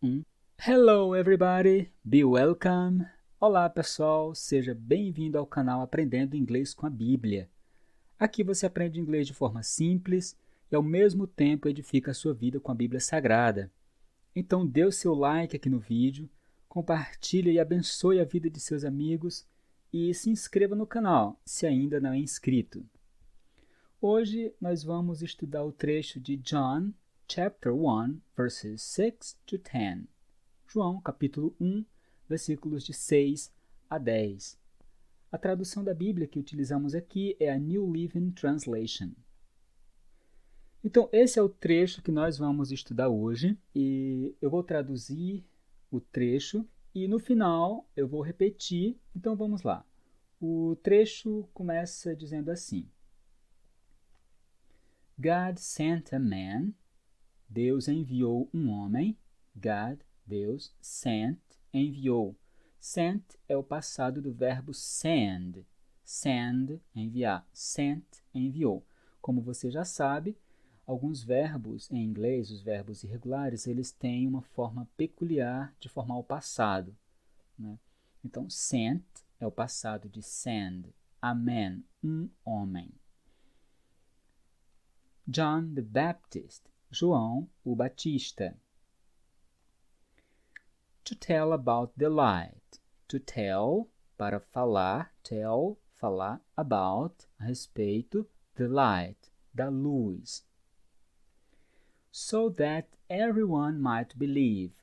1. Hello everybody, be welcome. Olá pessoal, seja bem-vindo ao canal Aprendendo Inglês com a Bíblia. Aqui você aprende inglês de forma simples e ao mesmo tempo edifica a sua vida com a Bíblia Sagrada. Então dê o seu like aqui no vídeo, compartilhe e abençoe a vida de seus amigos e se inscreva no canal se ainda não é inscrito. Hoje nós vamos estudar o trecho de John, chapter 1, verses 6 to 10. João, capítulo 1, versículos de 6 a 10. A tradução da Bíblia que utilizamos aqui é a New Living Translation. Então, esse é o trecho que nós vamos estudar hoje e eu vou traduzir o trecho e no final eu vou repetir. Então, vamos lá. O trecho começa dizendo assim: God sent a man. Deus enviou um homem. God, Deus, sent, enviou. Sent é o passado do verbo send. Send, enviar. Sent, enviou. Como você já sabe, alguns verbos em inglês, os verbos irregulares, eles têm uma forma peculiar de formar o passado, né? Então, sent é o passado de send. A man, um homem. John the Baptist, João o Batista. To tell about the light. To tell, para falar, tell, falar, about, a respeito, the light, da luz. So that everyone might believe.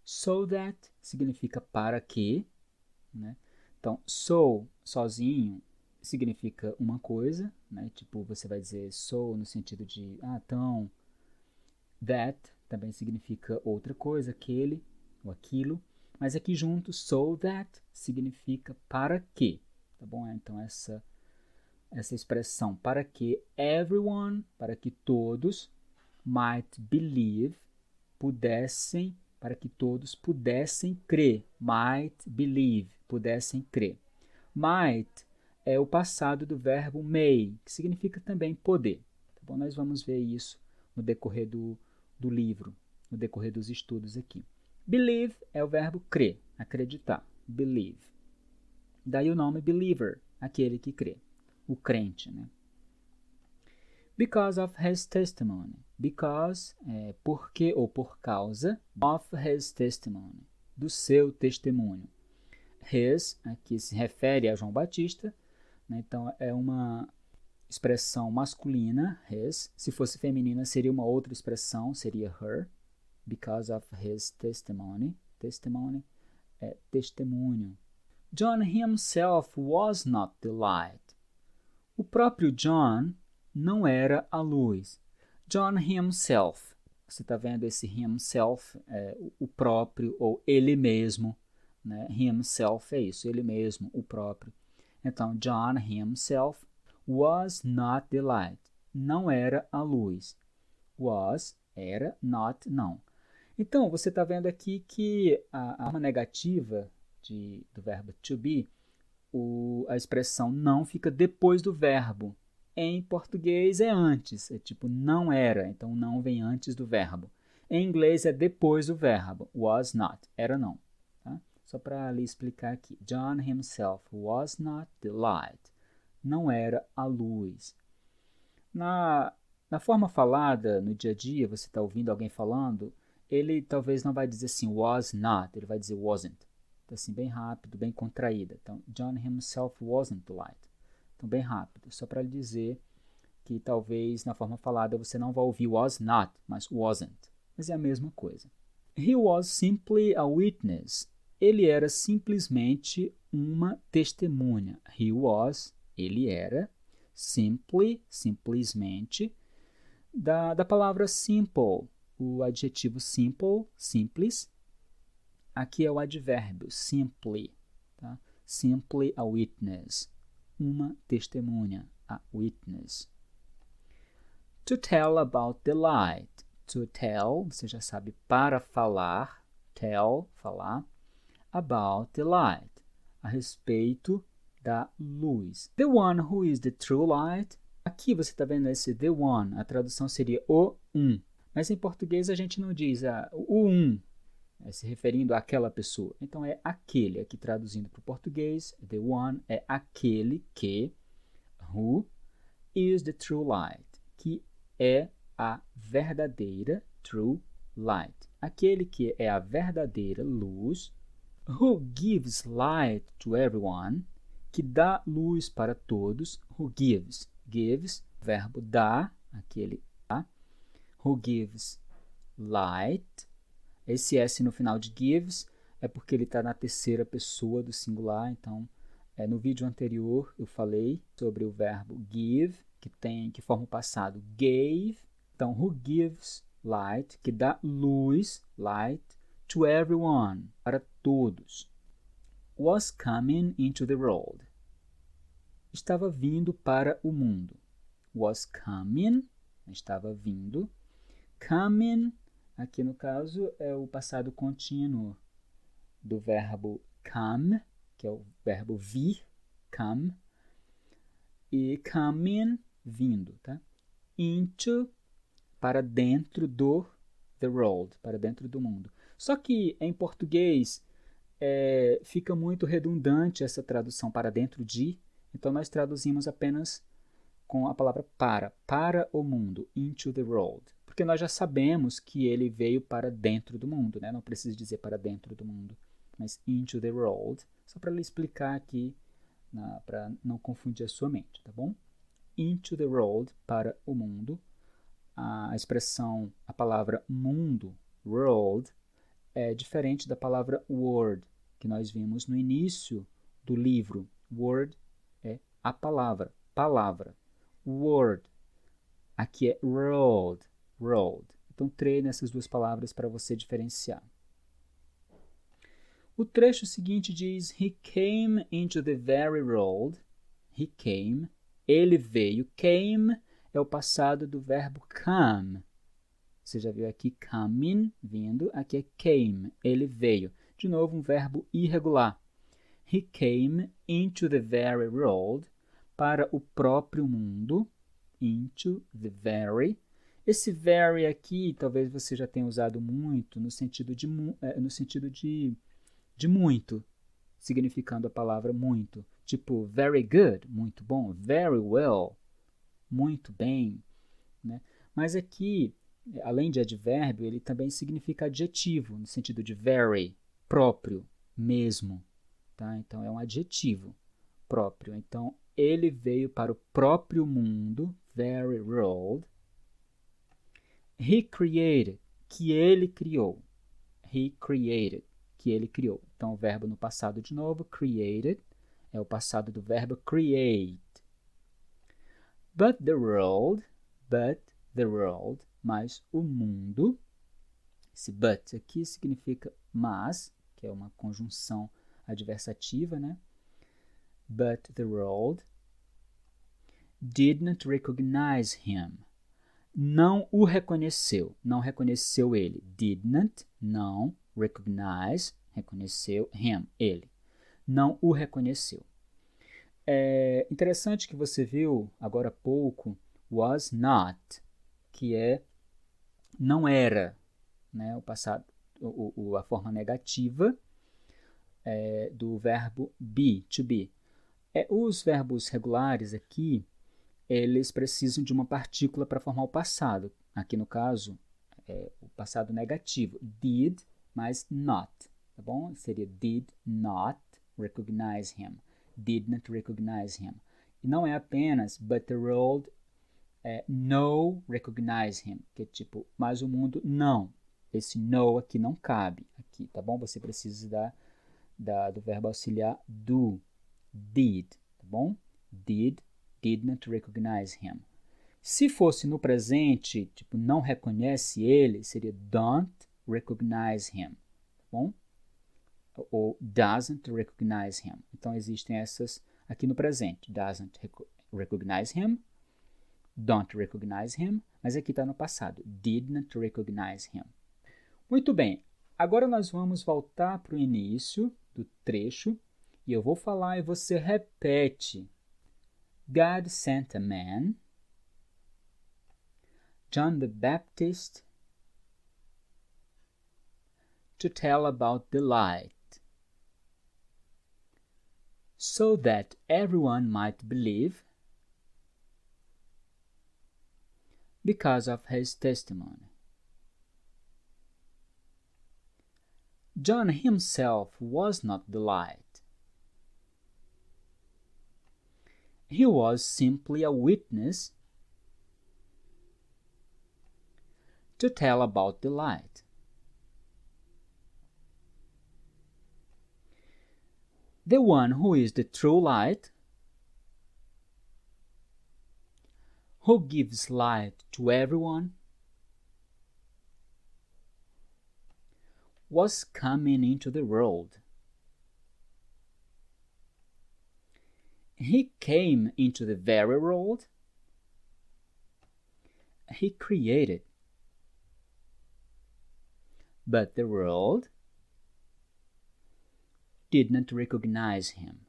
So that significa para que, né? Então, so, sozinho, significa uma coisa, né? Tipo, você vai dizer so no sentido de, então. That também significa outra coisa, aquele ou aquilo. Mas aqui junto, so that significa para que, tá bom? Então, essa expressão, para que everyone, para que todos, might believe, pudessem, para que todos pudessem crer. Might believe, pudessem crer. Might é o passado do verbo may, que significa também poder. Tá bom? Nós vamos ver isso no decorrer do livro, no decorrer dos estudos aqui. Believe é o verbo crer, acreditar. Believe. Daí o nome believer, aquele que crê. O crente, né? Because of his testimony. Because é porque ou por causa of his testimony, do seu testemunho. His, aqui se refere a João Batista, né? Então é uma expressão masculina, his. Se fosse feminina seria uma outra expressão, seria her. Because of his testimony. Testimony é testemunho. John himself was not the light. O próprio John não era a luz. John himself. Você está vendo esse himself, o próprio ou ele mesmo, né? Himself é isso, ele mesmo, o próprio. Então, John himself was not the light. Não era a luz. Was, era, not, não. Então, você está vendo aqui que a forma negativa do verbo to be, a expressão não fica depois do verbo. Em português é antes, é tipo não era, então não vem antes do verbo. Em inglês é depois do verbo, was not, era não. Tá? Só para lhe explicar aqui. John himself was not the light. Não era a luz. Na forma falada, no dia a dia, você está ouvindo alguém falando, ele talvez não vai dizer assim, was not, ele vai dizer wasn't. Então, assim, bem rápido, bem contraída. Então, John himself wasn't the light. Então, bem rápido, só para lhe dizer que talvez na forma falada você não vai ouvir was not, mas wasn't. Mas é a mesma coisa. He was simply a witness. Ele era simplesmente uma testemunha. He was, ele era, simply, simplesmente, da palavra simple. O adjetivo simple, simples, aqui é o advérbio, simply. Tá? Simply a witness. Uma testemunha, a witness. To tell about the light. To tell, você já sabe, para falar. Tell, falar. About the light. A respeito da luz. The one who is the true light. Aqui você está vendo esse the one. A tradução seria o um. Mas em português a gente não diz o um. se referindo àquela pessoa. Então, é aquele, aqui traduzindo para o português, the one é aquele que, who is the true light, que é a verdadeira true light. Aquele que é a verdadeira luz, who gives light to everyone, que dá luz para todos, who gives, verbo dar, aquele dá, who gives light. Esse S no final de gives é porque ele está na terceira pessoa do singular, então no vídeo anterior eu falei sobre o verbo give, que forma o passado gave. Então, who gives light, que dá luz, light, to everyone, para todos. Was coming into the world. Estava vindo para o mundo. Was coming, estava vindo. Coming, aqui no caso, é o passado contínuo do verbo come, que é o verbo vir, come. E coming, vindo, tá? Into, para dentro do the world, para dentro do mundo. Só que em português fica muito redundante essa tradução para dentro de, então nós traduzimos apenas com a palavra para o mundo, into the world. Porque nós já sabemos que ele veio para dentro do mundo, né? Não precisa dizer para dentro do mundo, mas into the world, só para lhe explicar aqui, para não confundir a sua mente, tá bom? Into the world, para o mundo. A expressão, a palavra mundo, world, é diferente da palavra word, que nós vimos no início do livro. Word é a palavra, palavra. Word, aqui é world, world. Então, treine essas duas palavras para você diferenciar. O trecho seguinte diz, he came into the very world. He came, ele veio. Came é o passado do verbo come. Você já viu aqui coming, vindo. Aqui é came, ele veio. De novo, um verbo irregular. He came into the very world, para o próprio mundo. Into the very. Esse very aqui, talvez você já tenha usado muito no sentido de muito, significando a palavra muito. Tipo, very good, muito bom. Very well, muito bem, né? Mas aqui, além de advérbio, ele também significa adjetivo, no sentido de very, próprio, mesmo. Tá? Então, é um adjetivo próprio. Então, ele veio para o próprio mundo, very world. He created, que ele criou. He created, que ele criou. Então, o verbo no passado de novo, created, é o passado do verbo create. But the world, mas o mundo, esse but aqui significa mas, que é uma conjunção adversativa, né? But the world did not recognize him. Não o reconheceu, não reconheceu ele. Did not, não, recognize, reconheceu, him, ele. Não o reconheceu. É interessante que você viu agora há pouco was not, que é não era, né? O passado, a forma negativa do verbo be, to be. Os verbos regulares aqui, eles precisam de uma partícula para formar o passado. Aqui no caso, o passado negativo, did mais not, tá bom? Seria did not recognize him. Did not recognize him. E não é apenas but the world no recognize him, que é tipo, mas o mundo não. Esse no aqui não cabe aqui, tá bom? Você precisa do verbo auxiliar do, did, tá bom? Did not recognize him. Se fosse no presente, tipo, não reconhece ele, seria don't recognize him, tá bom? Ou doesn't recognize him. Então, existem essas aqui no presente. Doesn't recognize him, don't recognize him, mas aqui está no passado. Did not recognize him. Muito bem, agora nós vamos voltar para o início do trecho e eu vou falar e você repete. God sent a man, John the Baptist, to tell about the light, so that everyone might believe because of his testimony. John himself was not the light. He was simply a witness to tell about the light. The one who is the true light, who gives light to everyone, was coming into the world. He came into the very world he created. But the world did not recognize him.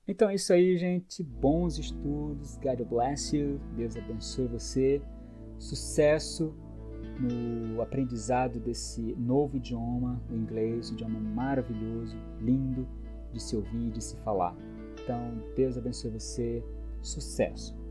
Então é isso aí, gente. Bons estudos. God bless you. Deus abençoe você. Sucesso no aprendizado desse novo idioma, o inglês, um idioma maravilhoso, lindo de se ouvir e de se falar. Então, Deus abençoe você. Sucesso!